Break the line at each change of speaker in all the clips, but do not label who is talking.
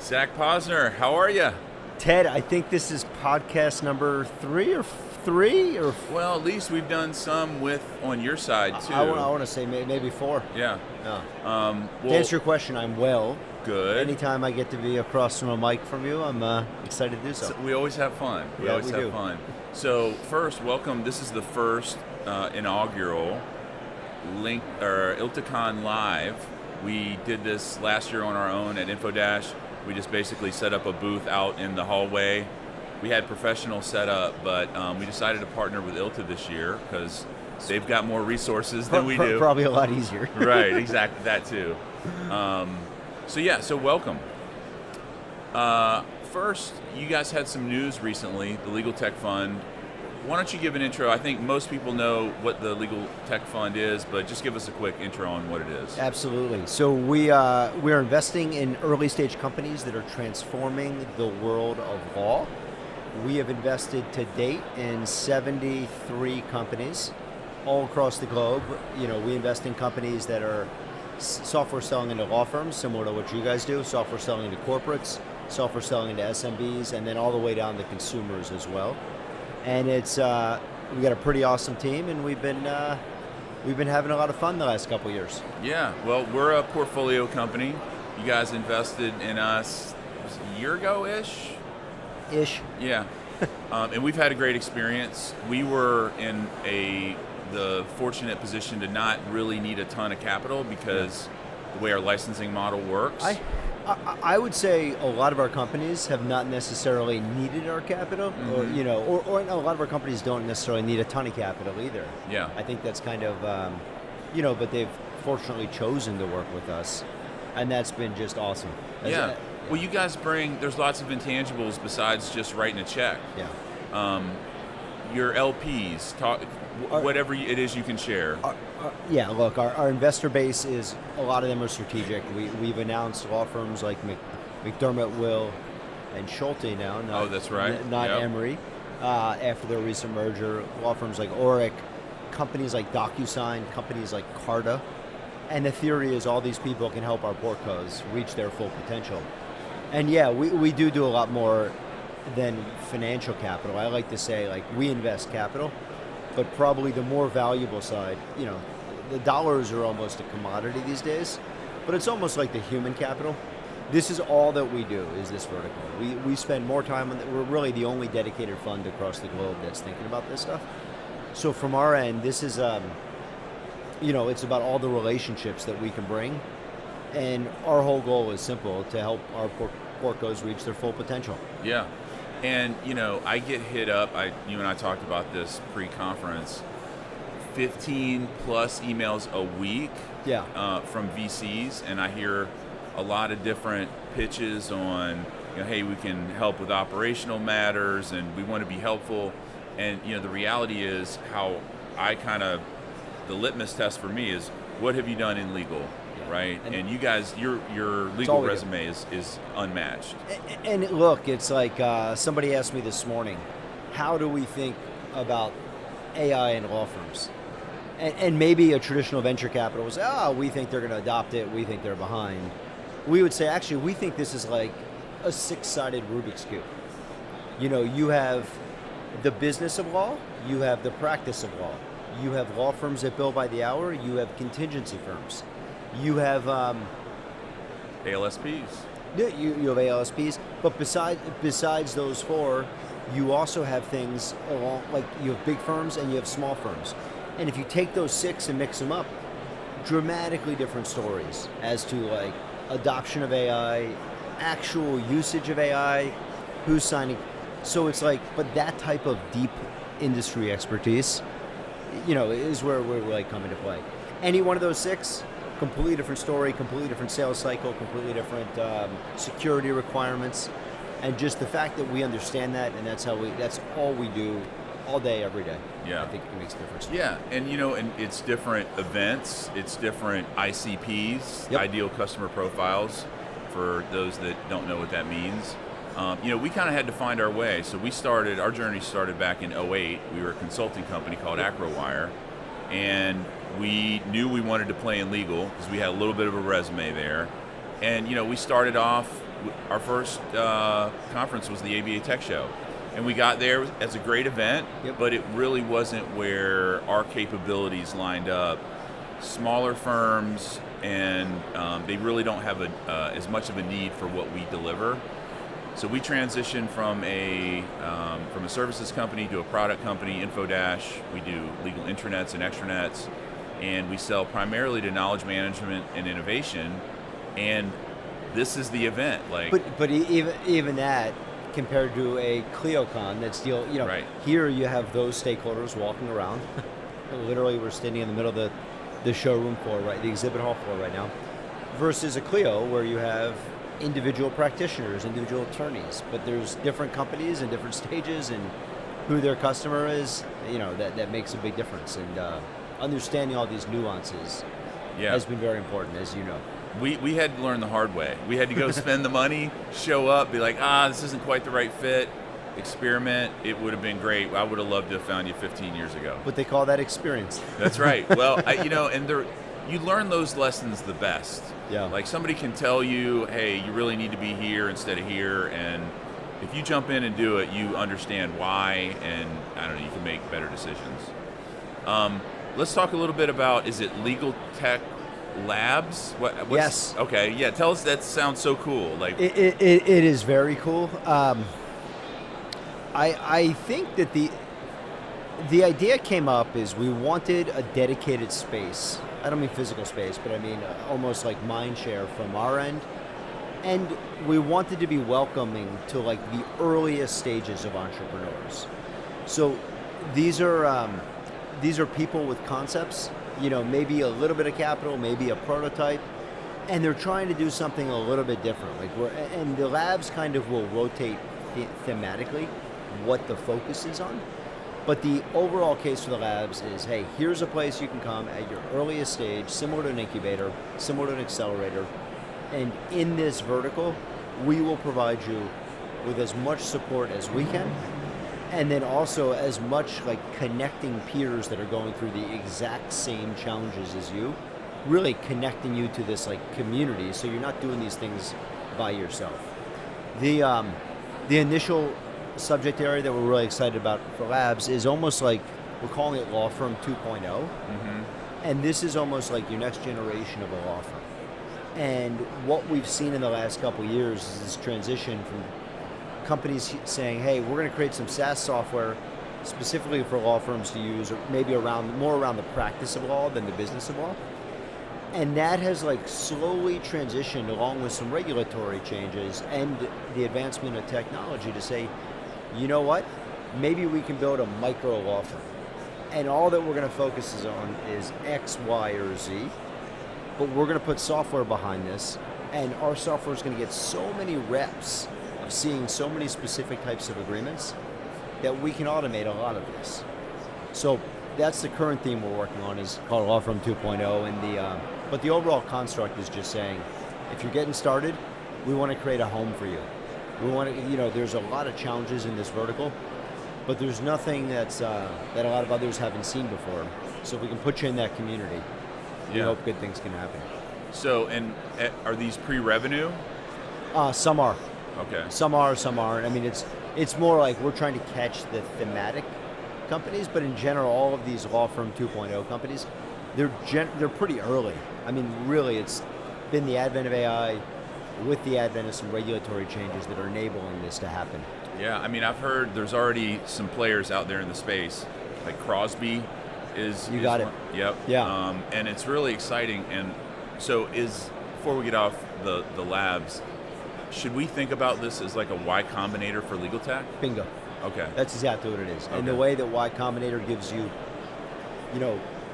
Zach Posner, how are you?
Ted, I think this is podcast number three.
Well, at least we've done some on your side too.
I want to say maybe four.
Yeah.
To answer your question, I'm well.
Good.
Anytime I get to be across from a mic from you, I'm excited to do so.
We always have fun. We always have fun. So first, welcome. This is the first inaugural ILTACON Live. We did this last year on our own at Infodash. We just basically set up a booth out in the hallway. We had professional setup, but we decided to partner with ILTA this year because they've got more resources than we do.
Probably a lot easier.
Right, exactly, that too. So welcome. First, you guys had some news recently, the LegalTech Fund. Why don't you give an intro? I think most people know what the LegalTech Fund is, but just give us a quick intro on what it is.
Absolutely. So we're investing in early stage companies that are transforming the world of law. We have invested to date in 73 companies all across the globe. You know, we invest in companies that are software selling into law firms, similar to what you guys do, software selling into corporates, software selling into SMBs, and then all the way down to consumers as well. And it's we got a pretty awesome team, and we've been having a lot of fun the last couple of years.
Yeah, well, we're a portfolio company. You guys invested in us a year ago-ish?
Ish.
Yeah, and we've had a great experience. We were in the fortunate position to not really need a ton of capital because the way our licensing model works.
I would say a lot of our companies have not necessarily needed our capital,
Mm-hmm.
or a lot of our companies don't necessarily need a ton of capital either.
Yeah.
I think that's kind of, but they've fortunately chosen to work with us, and that's been just awesome.
Yeah. Well, you guys there's lots of intangibles besides just writing a check.
Yeah.
Your LPs, whatever it is you can share.
Look, our investor base is, a lot of them are strategic. We've announced law firms like McDermott, Will, and Schulte now.
That's right.
Not Emery. After their recent merger, law firms like Oric, companies like DocuSign, companies like Carta. And the theory is all these people can help our portcos reach their full potential. And we do a lot more than financial capital. I like to say, like, we invest capital, but probably the more valuable side, the dollars are almost a commodity these days, but it's almost like the human capital. This is all that we do, is this vertical. We spend more time on we're really the only dedicated fund across the globe that's thinking about this stuff. So from our end, this is, it's about all the relationships that we can bring, and our whole goal is simple, to help our portcos reach their full potential.
Yeah. And, I get hit up, you and I talked about this pre-conference, 15 plus emails a week from VCs, and I hear a lot of different pitches on, hey, we can help with operational matters, and we want to be helpful. And, the reality is how the litmus test for me is, what have you done in legal? Right, and you guys, your legal resume is unmatched.
And look, it's like somebody asked me this morning, how do we think about AI in law firms? And maybe a traditional venture capital was, we think they're going to adopt it, we think they're behind. We would say, actually, we think this is like a six-sided Rubik's Cube. You have the business of law, you have the practice of law, you have law firms that bill by the hour, you have contingency firms. You have
ALSPs.
You have ALSPs, but besides those four, you also have things along, like you have big firms and you have small firms. And if you take those six and mix them up, dramatically different stories as to like adoption of AI, actual usage of AI, who's signing. So it's like, but that type of deep industry expertise, is where we're like coming to play. Any one of those six, completely different story, completely different sales cycle, completely different security requirements, and just the fact that we understand that, and that's all we do all day, every day.
Yeah,
I think it makes a difference.
Yeah, and and it's different events, it's different ICPs, ideal customer profiles, for those that don't know what that means. We kind of had to find our way. So our journey started back in 2008. We were a consulting company called AcroWire, and we knew we wanted to play in legal because we had a little bit of a resume there. And we started off our first conference was the ABA Tech Show. And we got there as a great event, but it really wasn't where our capabilities lined up. Smaller firms, and they really don't have as much of a need for what we deliver. So we transitioned from a services company to a product company, Infodash. We do legal intranets and extranets, and we sell primarily to knowledge management and innovation. And this is the event, like.
But even that, compared to a ClioCon, that's still,
right.
Here you have those stakeholders walking around. Literally, we're standing in the middle of the showroom floor, right, the exhibit hall floor right now, versus a Clio where you have individual practitioners, individual attorneys, but there's different companies and different stages, and who their customer is, that makes a big difference. And understanding all these nuances has been very important, as you know.
We had to learn the hard way. We had to go spend the money, show up, be like, this isn't quite the right fit, experiment. It would have been great. I would have loved to have found you 15 years ago.
But they call that experience.
That's right. Well, you learn those lessons the best.
Yeah.
Like somebody can tell you, hey, you really need to be here instead of here, and if you jump in and do it, you understand why, and I don't know, you can make better decisions. Let's talk a little bit about, is it LegalTech Labs?
Yes.
Okay. Yeah. Tell us. That sounds so cool. Like
it is very cool. I think that the idea came up is we wanted a dedicated space. I don't mean physical space, but I mean almost like mind share from our end. And we wanted to be welcoming to like the earliest stages of entrepreneurs. So these are people with concepts, maybe a little bit of capital, maybe a prototype, and they're trying to do something a little bit different. And the labs kind of will rotate thematically what the focus is on. But the overall case for the labs is, hey, here's a place you can come at your earliest stage, similar to an incubator, similar to an accelerator. And in this vertical, we will provide you with as much support as we can, and then also as much like connecting peers that are going through the exact same challenges as you, really connecting you to this like community, so you're not doing these things by yourself. The initial subject area that we're really excited about for labs is almost like, we're calling it Law Firm 2.0.
Mm-hmm.
And this is almost like your next generation of a law firm. And what we've seen in the last couple of years is this transition from companies saying, hey, we're going to create some SaaS software specifically for law firms to use, or maybe more around the practice of law than the business of law. And that has like slowly transitioned along with some regulatory changes and the advancement of technology to say, you know what, maybe we can build a micro law firm. And all that we're going to focus on is X, Y, or Z, but we're going to put software behind this, and our software is going to get so many reps of seeing so many specific types of agreements that we can automate a lot of this. So that's the current theme we're working on, is called Law Firm 2.0, and but the overall construct is just saying, if you're getting started, we want to create a home for you. We want to, there's a lot of challenges in this vertical, but there's nothing that a lot of others haven't seen before. So if we can put you in that community, we hope good things can happen.
So, and are these pre-revenue?
Some are.
Okay.
Some are, some aren't. I mean, it's more like we're trying to catch the thematic companies, but in general, all of these Law Firm 2.0 companies, they're pretty early. I mean, really, it's been the advent of AI with the advent of some regulatory changes that are enabling this to happen.
Yeah, I mean, I've heard there's already some players out there in the space, like Crosby is...
You got it.
Yep.
Yeah.
And it's really exciting. And so before we get off the labs, should we think about this as like a Y Combinator for LegalTech?
Bingo.
Okay.
That's exactly what it is.
Okay.
And the way that Y Combinator gives you,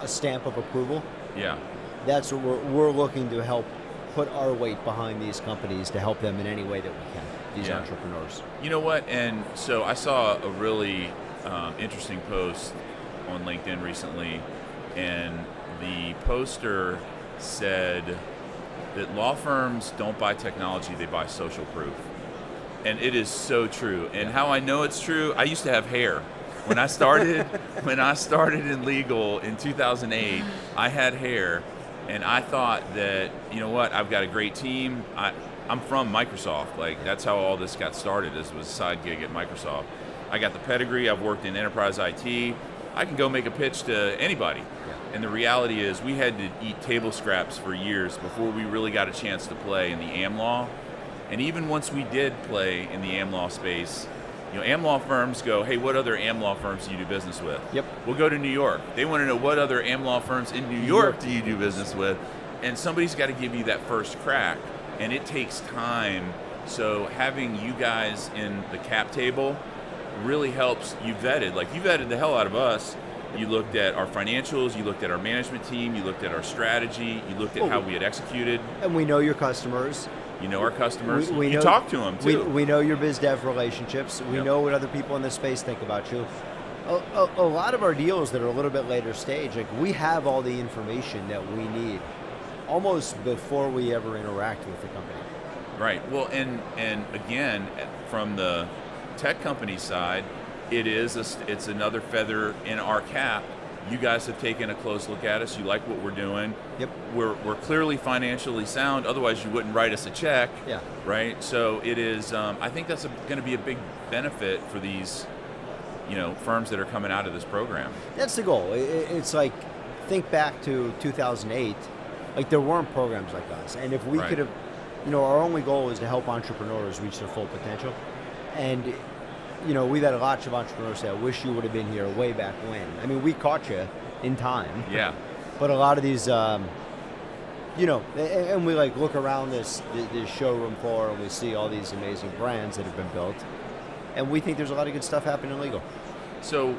a stamp of approval.
Yeah.
That's what we're looking to help put our weight behind these companies to help them in any way that we can, these entrepreneurs.
You know what? And so I saw a really interesting post on LinkedIn recently, and the poster said that law firms don't buy technology, they buy social proof. And it is so true. And how I know it's true, I used to have hair. When I started in legal in 2008, I had hair, and I thought that, you know what, I've got a great team. I'm from Microsoft. Like, that's how all this got started, was a side gig at Microsoft. I got the pedigree. I've worked in enterprise IT. I can go make a pitch to anybody. Yeah. And the reality is we had to eat table scraps for years before we really got a chance to play in the AmLaw. And even once we did play in the AmLaw space, AmLaw firms go, hey, what other AmLaw firms do you do business with?
Yep.
We'll go to New York. They want to know what other AmLaw firms in New York do you do business with? And somebody's got to give you that first crack. And it takes time. So having you guys in the cap table really helps. You vetted the hell out of us. You looked at our financials, you looked at our management team, you looked at our strategy, you looked at how we had executed.
And we know your customers.
You know our customers. You talk to them too.
We know your biz dev relationships. We know what other people in this space think about you. A lot of our deals that are a little bit later stage, like we have all the information that we need almost before we ever interact with the company.
Right. Well, and again, from the tech company side, it's another feather in our cap. You guys have taken a close look at us. You like what we're doing.
Yep.
We're clearly financially sound. Otherwise, you wouldn't write us a check.
Yeah.
Right. So it is. I think that's going to be a big benefit for these, firms that are coming out of this program.
That's the goal. It's like, think back to 2008. Like there weren't programs like us, and if we could have, our only goal is to help entrepreneurs reach their full potential, and. We've had lots of entrepreneurs say, I wish you would have been here way back when. I mean, we caught you in time.
Yeah.
But a lot of these, and we look around this showroom floor and we see all these amazing brands that have been built. And we think there's a lot of good stuff happening in legal.
So,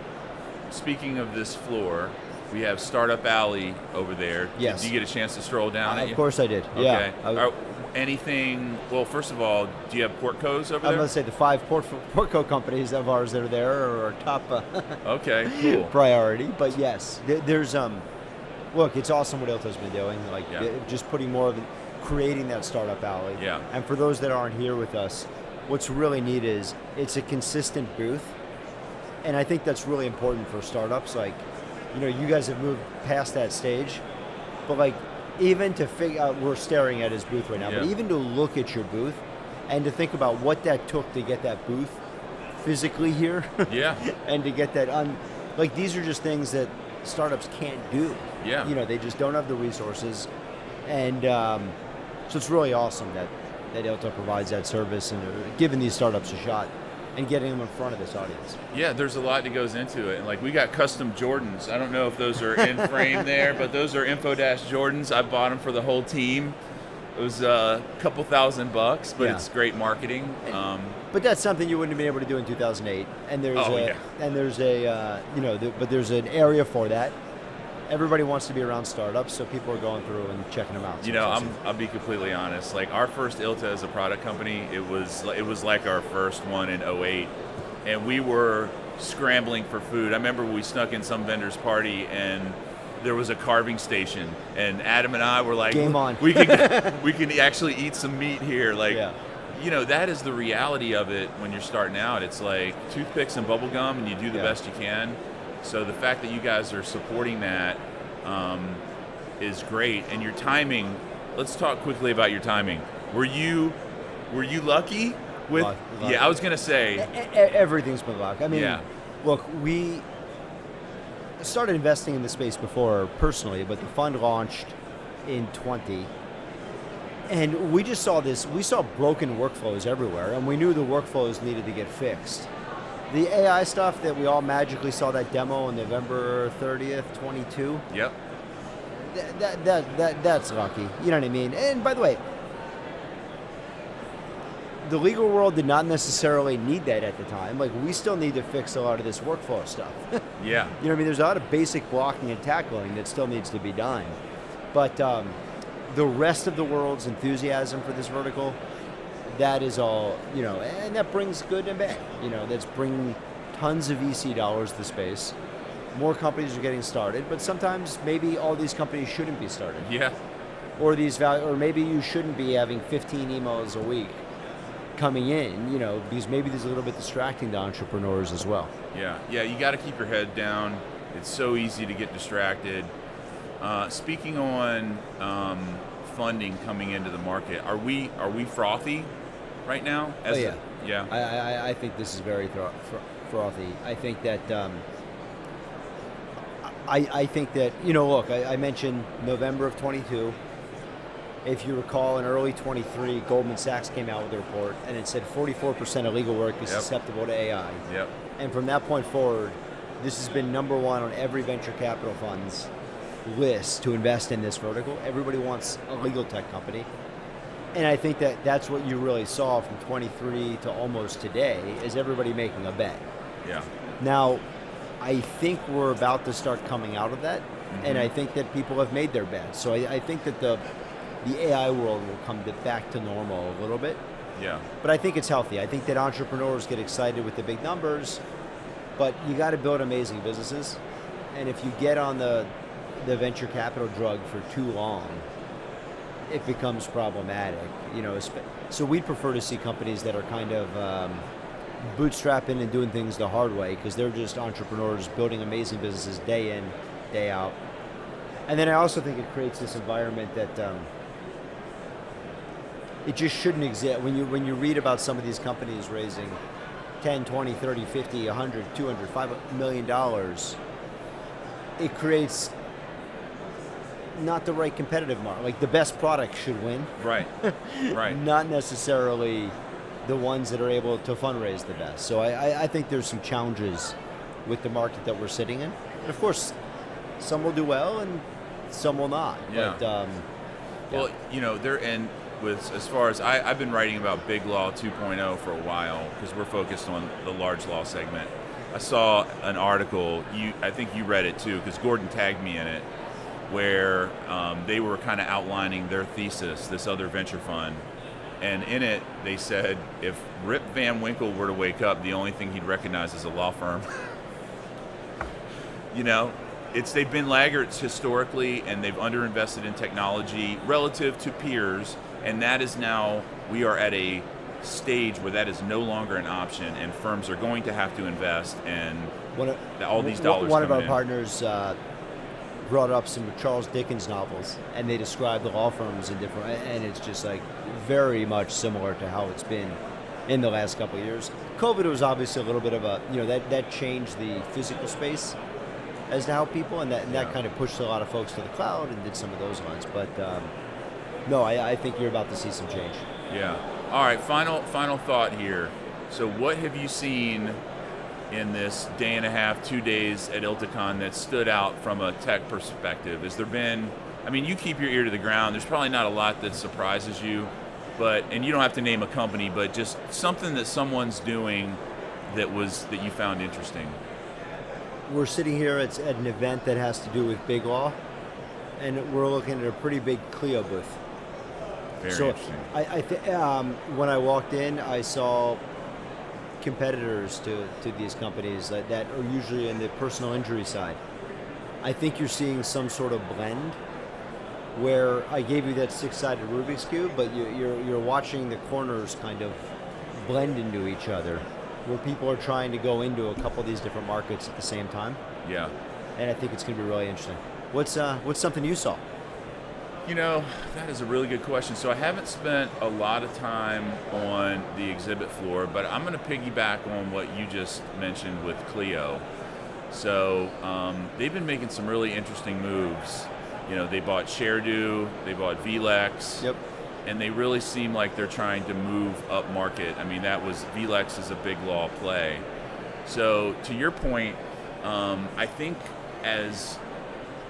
speaking of this floor, we have Startup Alley over there.
Yes.
Did you get a chance to stroll down it?
Of course I did.
Okay.
Yeah.
Anything, well, first of all, do you have Portcos over there?
I'm going to say the 5 Portco companies of ours that are there are our top
okay, cool.
priority. But yes, there's, look, it's awesome what ILTA's been doing. Just putting more of creating that Startup Alley.
Yeah.
And for those that aren't here with us, what's really neat is it's a consistent booth. And I think that's really important for startups. You guys have moved past that stage, but even to figure out, we're staring at his booth right now, but even to look at your booth and to think about what that took to get that booth physically here, and to get that these are just things that startups can't do.
Yeah.
They just don't have the resources, and so it's really awesome that ILTA provides that service and giving these startups a shot. And getting them in front of this audience.
Yeah, there's a lot that goes into it. And we got custom Jordans. I don't know if those are in frame there, but those are Infodash Jordans. I bought them for the whole team. It was a couple $1,000, but it's great marketing.
But that's something you wouldn't have been able to do in 2008. And but there's an area for that. Everybody wants to be around startups, so people are going through and checking them out.
I'll be completely honest. Our first ILTA as a product company, it was like our first one in 2008, and we were scrambling for food. I remember we snuck in some vendor's party, and there was a carving station, and Adam and I were like,
"Game on!
We can actually eat some meat here." That is the reality of it when you're starting out. It's like toothpicks and bubble gum, and you do the best you can. So the fact that you guys are supporting that is great. And your timing, let's talk quickly about your timing. Were you lucky with? Luck. Yeah, I was going to say.
Everything's been luck. I mean, look, we started investing in the space before personally, but the fund launched in 20. And we just saw we saw broken workflows everywhere, and we knew the workflows needed to get fixed. The AI stuff that we all magically saw that demo on November 30th, 22.
Yep.
That's lucky. You know what I mean? And by the way, the legal world did not necessarily need that at the time. We still need to fix a lot of this workflow stuff.
Yeah.
You know what I mean? There's a lot of basic blocking and tackling that still needs to be done. But the rest of the world's enthusiasm for this vertical, that is all, and that brings good and bad. That's bringing tons of VC dollars to the space. More companies are getting started, but sometimes maybe all these companies shouldn't be started.
Yeah.
Or maybe you shouldn't be having 15 emails a week coming in, because maybe there's a little bit distracting to entrepreneurs as well.
Yeah. Yeah, you got to keep your head down. It's so easy to get distracted. Speaking on funding coming into the market. Are we frothy right now?
Yeah. I think this is very frothy. I think that I think that, look, I mentioned November of 22. If you recall, in early 23, Goldman Sachs came out with a report, and it said 44% of legal work is susceptible to AI.
Yep.
And from that point forward, this has been number one on every venture capital fund's list to invest in this vertical. Everybody wants a legal tech company. And I think that that's what you really saw from 23 to almost today, is everybody making a bet.
Yeah.
Now, I think we're about to start coming out of that, and I think that people have made their bets. So I think that the AI world will come back to normal a little bit.
Yeah.
But I think it's healthy. I think that entrepreneurs get excited with the big numbers, but you got to build amazing businesses. And if you get on the venture capital drug for too long, it becomes problematic. So we prefer to see companies that are kind of bootstrapping and doing things the hard way, because they're just entrepreneurs building amazing businesses day in, day out. And then I also think it creates this environment that it just shouldn't exist. When you read about some of these companies raising 10, 20, 30, 50, 100, 200, $5 million, it creates not the right competitive market. Like, the best product should win.
Right. Right.
Not necessarily the ones that are able to fundraise the best. So I think there's some challenges with the market that we're sitting in. And of course, some will do well and some will not.
Yeah.
But,
well, as far as I've been writing about Big Law 2.0 for a while, because we're focused on the large law segment. I saw an article, I think you read it too, because Gordon tagged me in it, where they were kind of outlining their thesis, this other venture fund. And in it, they said, if Rip Van Winkle were to wake up, the only thing he'd recognize is a law firm. They've been laggards historically, and they've underinvested in technology relative to peers, and that is now, we are at a stage where that is no longer an option, and firms are going to have to invest, and all these dollars
One of our
in.
partners brought up some Charles Dickens novels, and they described the law firms in different, and it's just like very much similar to how it's been in the last couple of years. COVID was obviously a little bit of a, that changed the physical space as to how people, and that kind of pushed a lot of folks to the cloud and did some of those lines. But no, I think you're about to see some change.
Yeah. All right, final thought here. So what have you seen in this day and a half, 2 days at ILTACON that stood out from a tech perspective? Has there been, you keep your ear to the ground. There's probably not a lot that surprises you, and you don't have to name a company, but just something that someone's doing that you found interesting.
We're sitting here at an event that has to do with big law, and we're looking at a pretty big Clio booth.
Very interesting.
When I walked in, I saw competitors to these companies that are usually in the personal injury side. I think you're seeing some sort of blend where I gave you that 6-sided Rubik's Cube, but you're watching the corners kind of blend into each other, where people are trying to go into a couple of these different markets at the same time.
Yeah.
And I think it's going to be really interesting. What's something you saw?
That is a really good question. So I haven't spent a lot of time on the exhibit floor, but I'm going to piggyback on what you just mentioned with Clio. So they've been making some really interesting moves. They bought ShareDo, they bought VLEX.
Yep.
And they really seem like they're trying to move up market. VLEX is a big law play. So to your point, I think as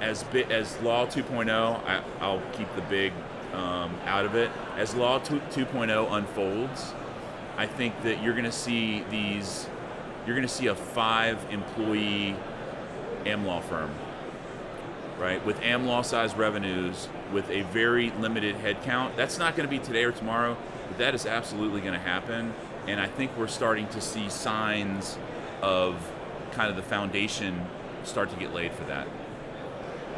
Law 2.0, I'll keep the big out of it. As Law 2.0 unfolds, I think that you're going to see a 5-employee AmLaw firm, right? With AmLaw size revenues, with a very limited headcount. That's not going to be today or tomorrow, but that is absolutely going to happen. And I think we're starting to see signs of kind of the foundation start to get laid for that.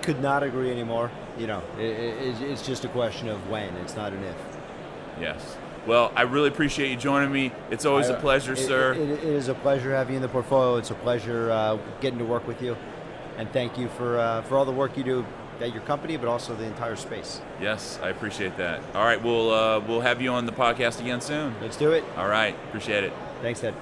Could not agree anymore. It's just a question of when. It's not an if.
Yes. Well, I really appreciate you joining me. It's always a pleasure, sir.
It is a pleasure having you in the portfolio. It's a pleasure getting to work with you. And thank you for all the work you do your company, but also the entire space.
Yes, I appreciate that. All right, we'll have you on the podcast again soon.
Let's do it.
All right, appreciate it.
Thanks, Ted.